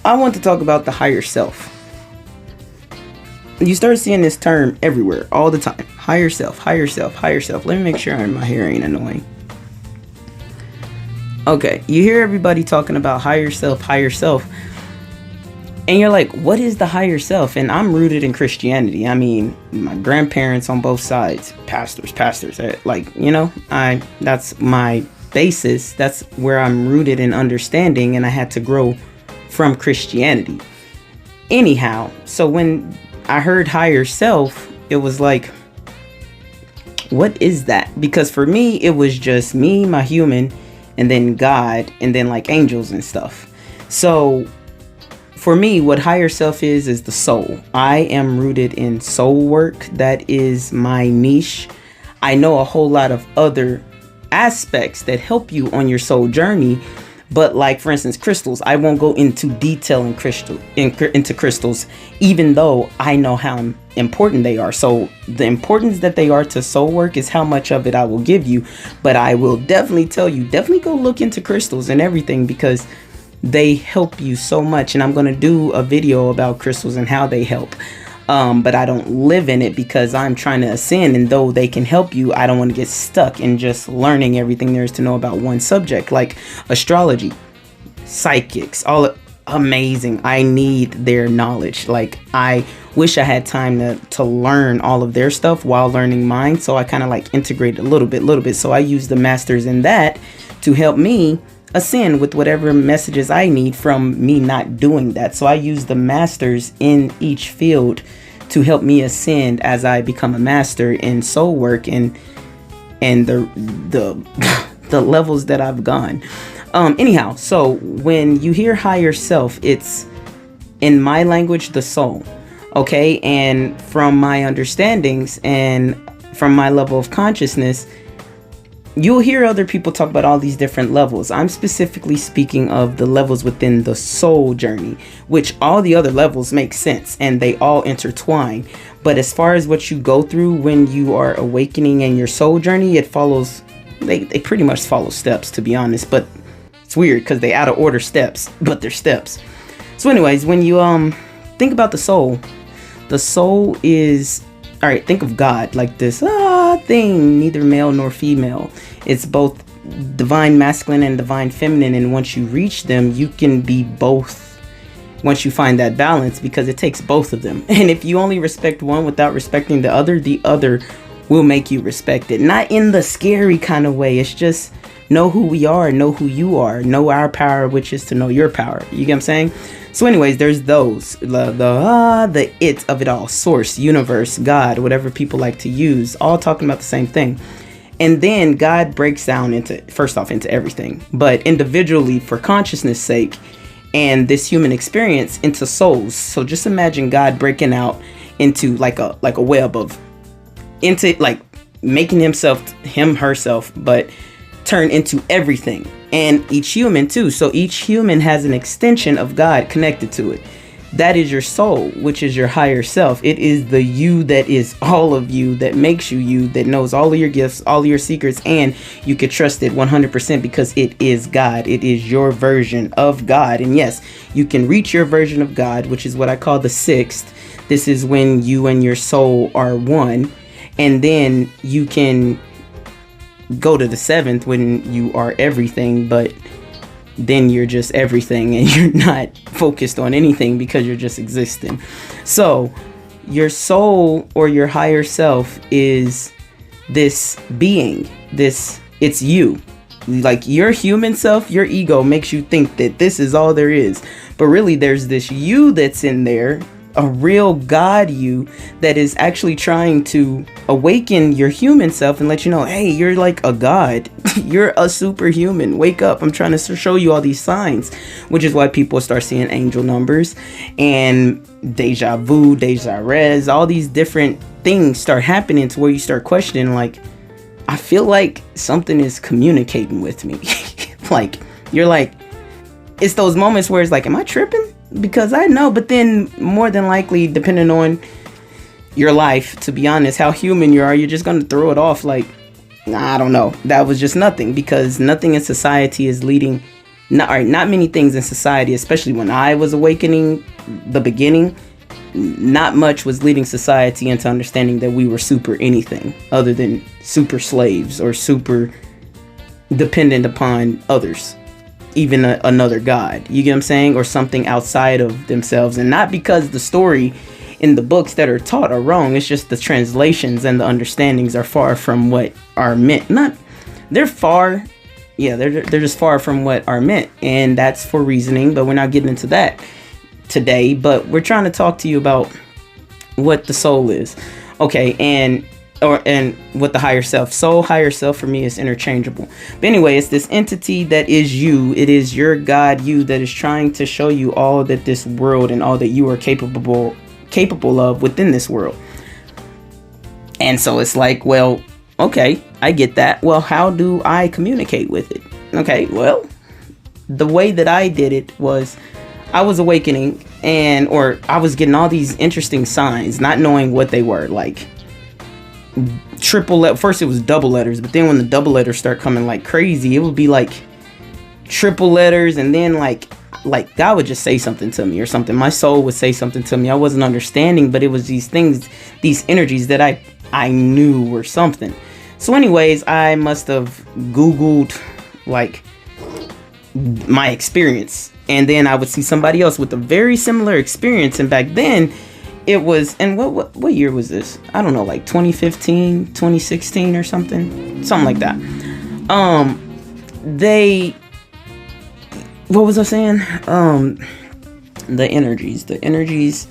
I want to talk about the higher self. You start seeing this term everywhere, all the time. Higher self, higher self, higher self. Let me make sure my hair ain't annoying. Okay, you hear everybody talking about higher self, and you're like, what is the higher self? And I'm rooted in Christianity. I mean, my grandparents on both sides, pastors, like, you know, that's my basis. That's where I'm rooted in understanding, and I had to grow from Christianity. Anyhow, so when I heard higher self, it was like, what is that? Because for me, it was just me, my human, and then God, and then like angels and stuff. So for me, what higher self is the soul. I am rooted in soul work. That is my niche. I know a whole lot of other aspects that help you on your soul journey. But like, for instance, crystals, I won't go into detail into crystals, even though I know how important they are. So the importance that they are to soul work is how much of it I will give you. But I will definitely tell you, definitely go look into crystals and everything, because they help you so much. And I'm going to do a video about crystals and how they help. But I don't live in it because I'm trying to ascend, and though they can help you, I don't want to get stuck in just learning everything there is to know about one subject, like astrology, psychics, all amazing. I need their knowledge. Like, I wish I had time to learn all of their stuff while learning mine. So I kind of like integrate a little bit. So I use the masters in that to help me ascend with whatever messages I need from me not doing that. So I use the masters in each field to help me ascend as I become a master in soul work and the the levels that I've gone. Anyhow, so when you hear higher self, it's, in my language, the soul. Okay, and from my understandings and from my level of consciousness, you'll hear other people talk about all these different levels. I'm specifically speaking of the levels within the soul journey, which all the other levels make sense and they all intertwine. But as far as what you go through when you are awakening in your soul journey, it follows, they pretty much follow steps, to be honest. But it's weird because they out of order steps, but they're steps. So anyways, when you think about the soul is, all right, think of God like this thing, neither male nor female. It's both divine masculine and divine feminine. And once you reach them, you can be both once you find that balance, because it takes both of them. And if you only respect one without respecting the other will make you respect it. Not in the scary kind of way. It's just know who we are, know who you are, know our power, which is to know your power. You get what I'm saying? So anyways, there's those, the it of it all, source, universe, God, whatever people like to use, all talking about the same thing. And then God breaks down into everything, but individually for consciousness sake and this human experience into souls. So just imagine God breaking out into like a web of, into like making herself, but turn into everything, and each human too. So each human has an extension of God connected to it. That is your soul, which is your higher self. It is the you that is all of you, that makes you you, that knows all of your gifts, all of your secrets, and you can trust it 100% because it is God. It is your version of God. And yes, you can reach your version of God, which is what I call the sixth. This is when you and your soul are one, and then you can go to the seventh when you are everything, but then you're just everything and you're not focused on anything because you're just existing. So your soul or your higher self is this being, it's you. Like your human self, your ego makes you think that this is all there is, but really there's this you that's in there, a real God you, that is actually trying to awaken your human self and let you know, hey, you're like a God. You're a superhuman. Wake up. I'm trying to show you all these signs, which is why people start seeing angel numbers and deja vu, deja res, all these different things start happening to where you start questioning, like, I feel like something is communicating with me. Like, you're like, it's those moments where it's like, am I tripping? Because I know, but then more than likely, depending on your life, to be honest, how human you are, you're just going to throw it off like, I don't know. That was just nothing, because nothing in society is leading not many things in society, especially when I was awakening, the beginning, not much was leading society into understanding that we were super anything other than super slaves or super dependent upon others, even another god. You get what I'm saying? Or something outside of themselves. And not because the story in the books that are taught are wrong. It's just the translations and the understandings are far from what are meant. They're just far from what are meant. And that's for reasoning, but we're not getting into that today. But we're trying to talk to you about what the soul is. Okay, and what the higher self. Soul, higher self for me is interchangeable. But anyway, it's this entity that is you. It is your God, you, that is trying to show you all that this world and all that you are capable of within this world. And so it's like, well, okay, I get that. Well, how do I communicate with it? Okay, the way that I did it was I was awakening or I was getting all these interesting signs, not knowing what they were, like first it was double letters, but then when the double letters start coming like crazy, it would be like triple letters, and then like God would just say something to me or something. My soul would say something to me. I wasn't understanding, but it was these things, these energies that I knew were something. So anyways, I must have Googled like my experience, and then I would see somebody else with a very similar experience. And back then it was, and what year was this? I don't know, like 2015, 2016 or something like that. What was I saying? The energies,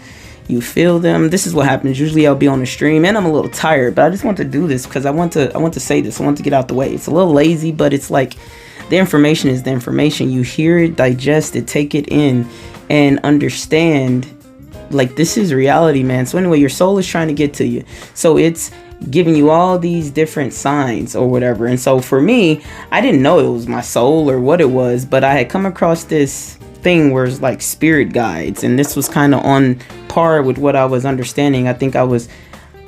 you feel them. This is what happens. Usually I'll be on the stream and I'm a little tired, but I just want to do this because I want to say this. I want to get out the way. It's a little lazy, but it's like the information is the information. You hear it, digest it, take it in, and understand. Like, this is reality, man. So anyway, your soul is trying to get to you. So it's giving you all these different signs or whatever. And so for me, I didn't know it was my soul or what it was, but I had come across this thing where it's like spirit guides. And this was kind of on par with what I was understanding. I think was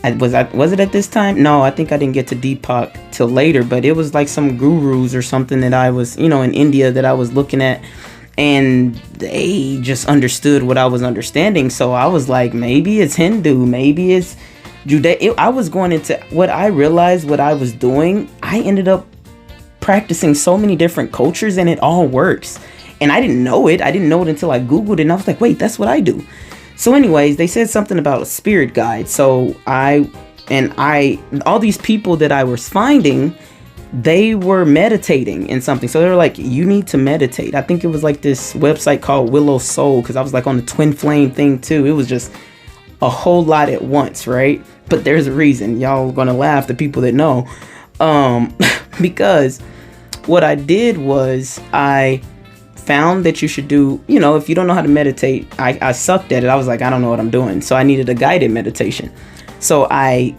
it at this time? No, I think I didn't get to Deepak till later, but it was like some gurus or something that I was, in India that I was looking at. And they just understood what I was understanding. So I was like, maybe it's Hindu, maybe it's Judaism. I was going into what I realized what I was doing. I ended up practicing so many different cultures and it all works. And I didn't know it. I didn't know it until I Googled it. And I was like, wait, that's what I do. So anyways, they said something about a spirit guide. So all these people that I was finding, they were meditating in something. So they were like, you need to meditate. I think it was like this website called Willow Soul, because I was like on the twin flame thing too. It was just a whole lot at once, right? But there's a reason. Y'all are gonna laugh, the people that know. Because what I did was I found that you should do, if you don't know how to meditate, I sucked at it. I was like, I don't know what I'm doing. So I needed a guided meditation. So I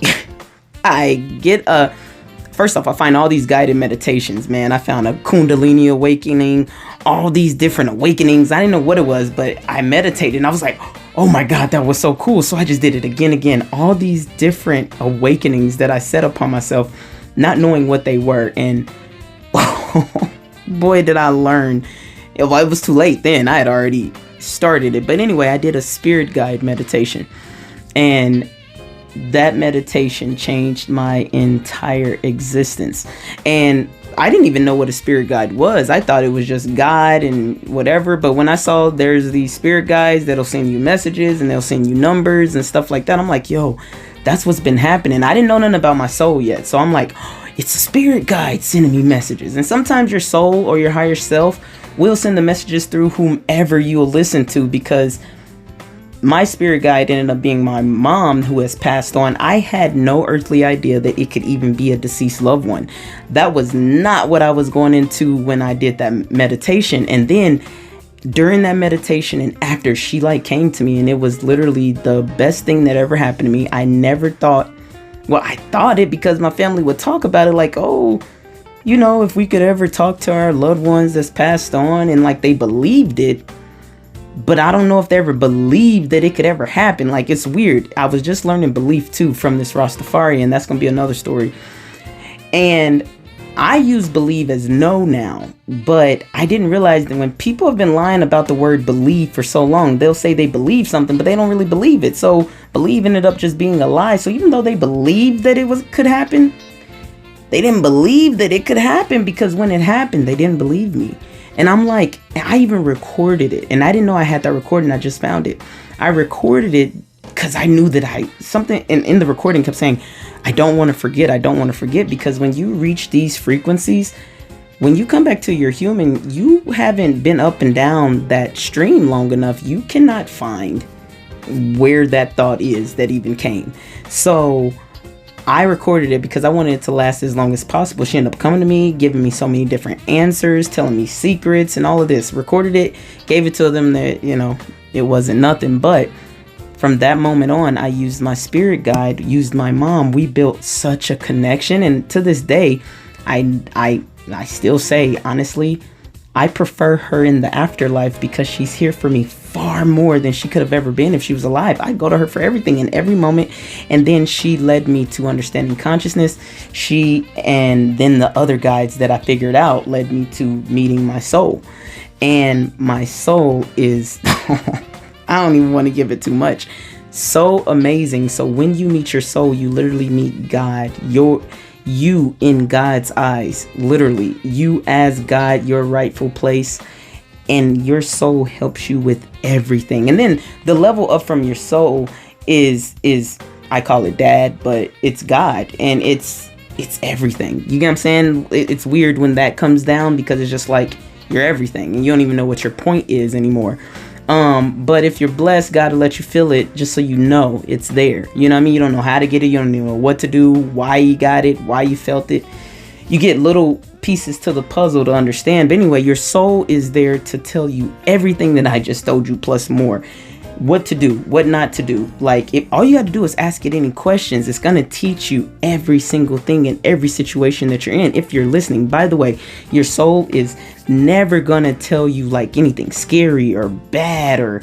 first off, I find all these guided meditations, man. I found a Kundalini awakening, all these different awakenings. I didn't know what it was, but I meditated and I was like, oh my God, that was so cool. So I just did it again. All these different awakenings that I set upon myself, not knowing what they were. And boy, did I learn. It was too late then. I had already started it. But anyway, I did a spirit guide meditation. And that meditation changed my entire existence. And I didn't even know what a spirit guide was. I thought it was just God and whatever. But when I saw there's these spirit guides that'll send you messages and they'll send you numbers and stuff like that, I'm like, yo, that's what's been happening. I didn't know nothing about my soul yet. So I'm like, oh, it's a spirit guide sending me messages. And sometimes your soul or your higher self will send the messages through whomever you will listen to, because my spirit guide ended up being my mom, who has passed on. I had no earthly idea that it could even be a deceased loved one. That was not what I was going into when I did that meditation. And then during that meditation and after, she came to me, and it was literally the best thing that ever happened to me. I never thought, I thought it because my family would talk about it like, oh, if we could ever talk to our loved ones that's passed on, and they believed it. But I don't know if they ever believed that it could ever happen. It's weird. I was just learning belief too from this Rastafari, and that's going to be another story. And I use believe as know now, but I didn't realize that when people have been lying about the word believe for so long, they'll say they believe something, but they don't really believe it. So believe ended up just being a lie. So even though they believed that could happen, they didn't believe that it could happen, because when it happened, they didn't believe me. And I'm like, I even recorded it, and I didn't know I had that recording. I just found it. I recorded it because I knew that something in the recording kept saying, I don't want to forget. I don't want to forget. Because when you reach these frequencies, when you come back to your human, you haven't been up and down that stream long enough. You cannot find where that thought is that even came. So I recorded it because I wanted it to last as long as possible. She ended up coming to me, giving me so many different answers, telling me secrets and all of this. Recorded it, gave it to them that, it wasn't nothing. But from that moment on, I used my spirit guide, used my mom. We built such a connection. And to this day, I still say, honestly, I prefer her in the afterlife because she's here for me far more than she could have ever been if she was alive. I go to her for everything in every moment. And then she led me to understanding consciousness. And then the other guides that I figured out led me to meeting my soul. And my soul is, I don't even want to give it too much. So amazing. So when you meet your soul, you literally meet God. You in God's eyes, literally, you as God, your rightful place, and your soul helps you with everything. And then the level up from your soul is I call it dad, but it's God, and it's everything. You get what I'm saying? It's weird when that comes down, because it's just like you're everything and you don't even know what your point is anymore. But if you're blessed, God will let you feel it just so you know it's there. You know what I mean? You don't know how to get it. You don't even know what to do, why you got it, why you felt it. You get little pieces to the puzzle to understand. But anyway, your soul is there to tell you everything that I just told you, plus more. What to do, what not to do. Like, if all you have to do is ask it any questions, it's going to teach you every single thing in every situation that you're in, if you're listening. By the way, your soul is never going to tell you like anything scary or bad, or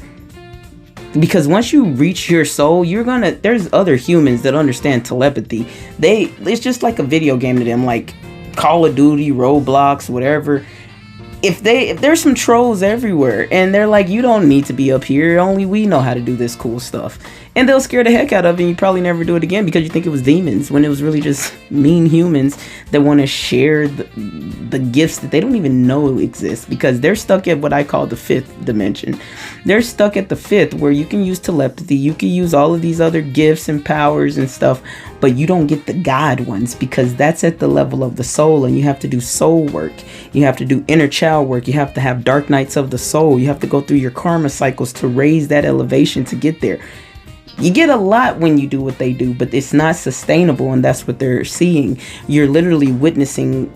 because once you reach your soul, there's other humans that understand telepathy. It's just like a video game to them, like Call of Duty, Roblox, whatever. If there's some trolls everywhere and they're like, you don't need to be up here, only we know how to do this cool stuff, and they'll scare the heck out of it, and you probably never do it again because you think it was demons, when it was really just mean humans that want to share the gifts that they don't even know exist, because they're stuck at what I call the fifth dimension. They're stuck at the fifth, where you can use telepathy, you can use all of these other gifts and powers and stuff, but you don't get the God ones, because that's at the level of the soul, and you have to do soul work, you have to do inner child work, you have to have dark nights of the soul, you have to go through your karma cycles to raise that elevation to get there. You get a lot when you do what they do, but it's not sustainable, and that's what they're seeing. You're literally witnessing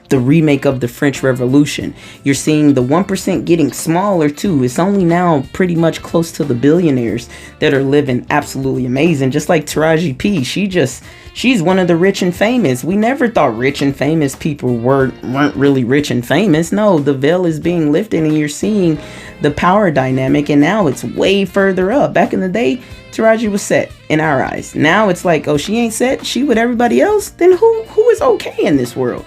the remake of the French Revolution. You're seeing the 1% getting smaller too. It's only now pretty much close to the billionaires that are living absolutely amazing. Just like Taraji P, she's one of the rich and famous. We never thought rich and famous people weren't really rich and famous. No, the veil is being lifted, and you're seeing the power dynamic, and now it's way further up. Back in the day, Taraji was set in our eyes. Now it's like, oh, she ain't set, she with everybody else? Then who is okay in this world?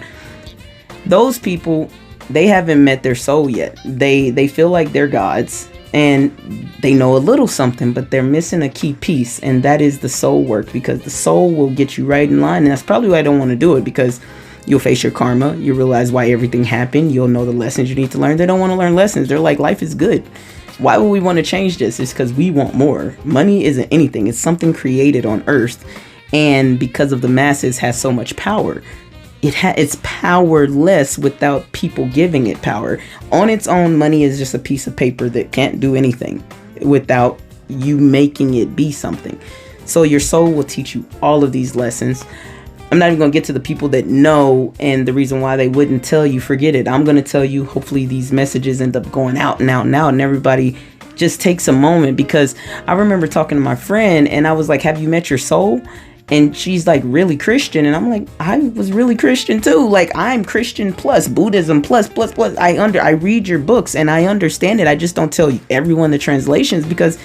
Those people, they haven't met their soul yet. They feel like they're gods, and they know a little something, but they're missing a key piece, and that is the soul work, because the soul will get you right in line. And that's probably why I don't want to do it, because you'll face your karma, you realize why everything happened, you'll know the lessons you need to learn. They don't want to learn lessons. They're like, life is good. Why would we want to change this? It's because we want more. Money isn't anything. It's something created on earth, and because of the masses has so much power, it's powerless without people giving it power. On its own, money is just a piece of paper that can't do anything without you making it be something. So your soul will teach you all of these lessons. I'm not even going to get to the people that know and the reason why they wouldn't tell you. Forget it. I'm going to tell you. Hopefully these messages end up going out and out and out, and everybody just takes a moment, because I remember talking to my friend and I was like, have you met your soul? And she's like, really Christian? And I'm like, I was really Christian too. Like, I'm Christian plus Buddhism plus. I read your books and I understand it. I just don't tell everyone the translations, because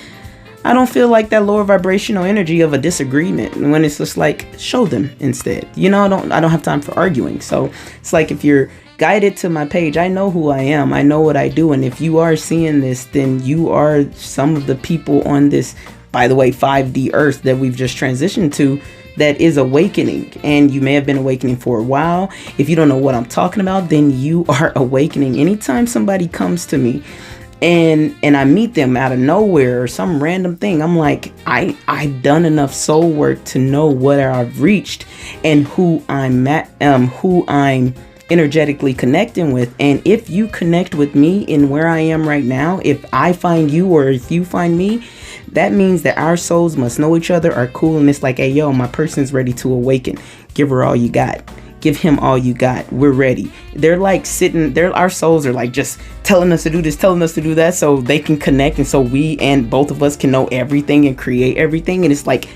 I don't feel like that lower vibrational energy of a disagreement, when it's just like, show them instead. I don't have time for arguing. So it's like, if you're guided to my page, I know who I am, I know what I do, and if you are seeing this, then you are some of the people on this, by the way, 5D earth that we've just transitioned to, that is awakening. And you may have been awakening for a while. If you don't know what I'm talking about, then you are awakening. Anytime somebody comes to me and I meet them out of nowhere or some random thing, I'm like, I've done enough soul work to know what I've reached and who I'm energetically connecting with. And if you connect with me in where I am right now, if I find you or if you find me, that means that our souls must know each other, are cool, and it's like, hey, yo, my person's ready to awaken. Give her all you got. Give him all you got. We're ready. They're like sitting there. Our souls are like just telling us to do this, telling us to do that, so they can connect. And so we and both of us can know everything and create everything. And it's like,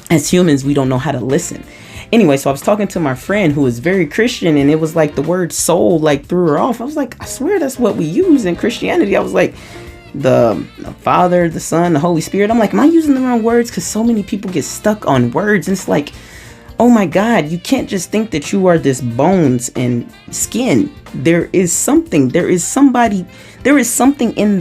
as humans, we don't know how to listen. Anyway, so I was talking to my friend who is very Christian, and it was like the word soul like threw her off. I was like, I swear that's what we use in Christianity. I was like, the Father, the Son, the Holy Spirit. I'm like, am I using the wrong words? Because so many people get stuck on words, and it's like, oh my God, you can't just think that you are this bones and skin. There is something in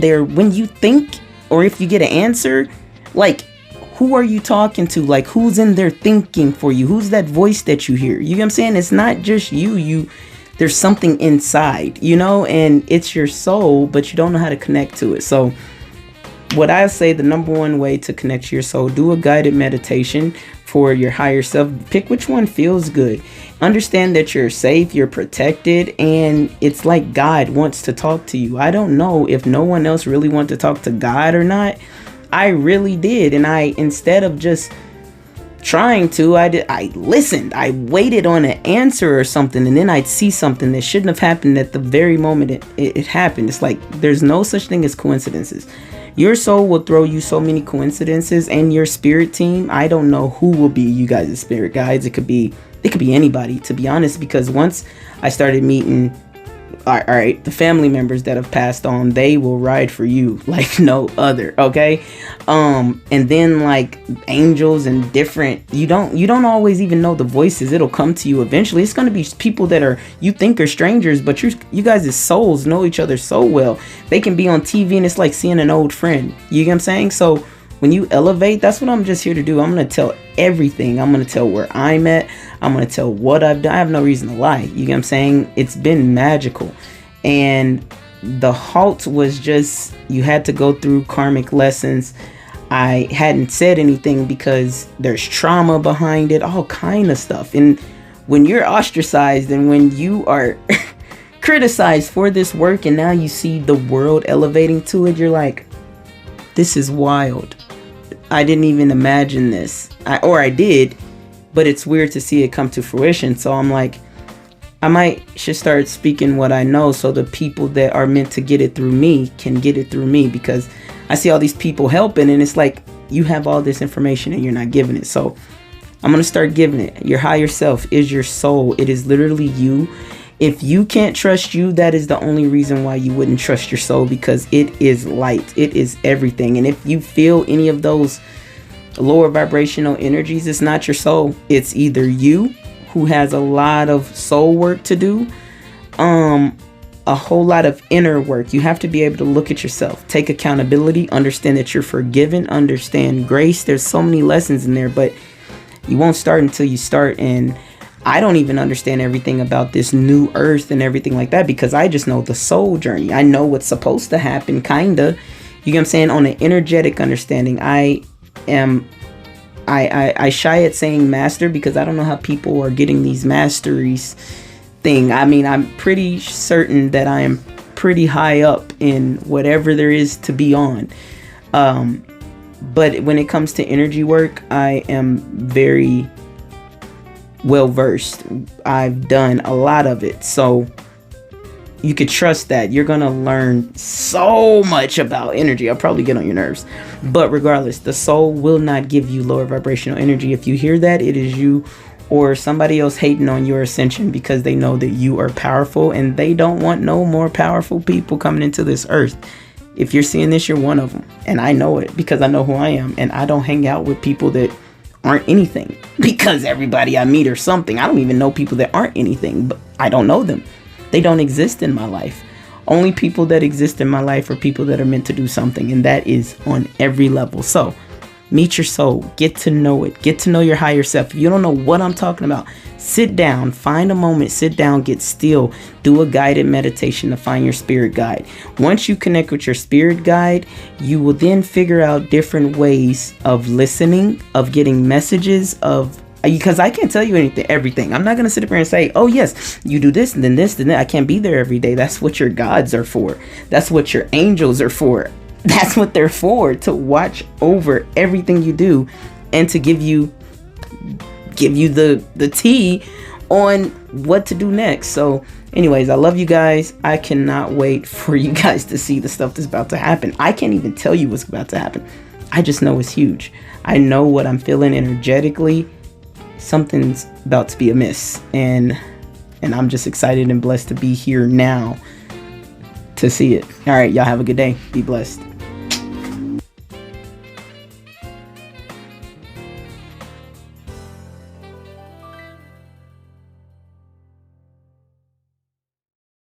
there when you think, or if you get an answer, like, who are you talking to? Like, who's in there thinking for you? Who's that voice that you hear? You know what I'm saying? It's not just you. There's something inside, and it's your soul, but you don't know how to connect to it. So what I say, the number one way to connect to your soul, do a guided meditation for your higher self. Pick which one feels good. Understand that you're safe, you're protected, and it's like God wants to talk to you. I don't know if no one else really wants to talk to God or not. I really did. And instead of just trying to, I listened. I waited on an answer or something, and then I'd see something that shouldn't have happened at the very moment it happened. It's like, there's no such thing as coincidences. Your soul will throw you so many coincidences, and your spirit team, I don't know who will be you guys' spirit guides. It could be anybody, to be honest, because once I started meeting, all right, the family members that have passed on, they will ride for you like no other. Okay. And then like angels and different, you don't always even know the voices. It'll come to you eventually. It's going to be people that you think are strangers, but you guys' souls know each other so well. They can be on TV and it's like seeing an old friend. You get what I'm saying? So when you elevate, that's what I'm just here to do. I'm going to tell everything. I'm going to tell where I'm at. I'm going to tell what I've done. I have no reason to lie. You get what I'm saying? It's been magical. And the halt was just, you had to go through karmic lessons. I hadn't said anything because there's trauma behind it, all kind of stuff. And when you're ostracized and when you are criticized for this work, and now you see the world elevating to it, you're like, this is wild. I didn't even imagine this. I did, but it's weird to see it come to fruition. So I'm like, I should start speaking what I know, so the people that are meant to get it through me can get it through me, because I see all these people helping, and it's like, you have all this information and you're not giving it. So I'm going to start giving it. Your higher self is your soul. It is literally you. If you can't trust you, that is the only reason why you wouldn't trust your soul, because it is light. It is everything. And if you feel any of those lower vibrational energies, it's not your soul. It's either you, who has a lot of soul work to do, a whole lot of inner work. You have to be able to look at yourself, take accountability, understand that you're forgiven, understand grace. There's so many lessons in there, but you won't start until you start. And I don't even understand everything about this new earth and everything like that, because I just know the soul journey. I know what's supposed to happen, kinda. You get what I'm saying? On an energetic understanding, I shy at saying master, because I don't know how people are getting these masteries thing. I mean, I'm pretty certain that I am pretty high up in whatever there is to be on. But when it comes to energy work, I am very well versed. I've done a lot of it. So you could trust that you're going to learn so much about energy. I'll probably get on your nerves. But regardless, the soul will not give you lower vibrational energy. If you hear that, it is you or somebody else hating on your ascension, because they know that you are powerful and they don't want no more powerful people coming into this earth. If you're seeing this, you're one of them. And I know it because I know who I am. And I don't hang out with people that aren't anything, because everybody I meet are something. I don't even know people that aren't anything, but I don't know them. They don't exist in my life. Only people that exist in my life are people that are meant to do something, and that is on every level. So meet your soul, get to know it, get to know your higher self. If you don't know what I'm talking about, sit down, find a moment, sit down, get still, do a guided meditation to find your spirit guide. Once you connect with your spirit guide, you will then figure out different ways of listening, of getting messages, of, because I can't tell you everything. I'm not going to sit up here and say, oh yes, you do this and then this and that. I can't be there every day. That's what your gods are for. That's what your angels are for. That's what they're for, to watch over everything you do and to give you the tea on what to do next. So anyways, I love you guys. I cannot wait for you guys to see the stuff that's about to happen. I can't even tell you what's about to happen. I just know it's huge. I know what I'm feeling energetically. Something's about to be amiss, and I'm just excited and blessed to be here now to see it. All right, y'all have a good day. Be blessed.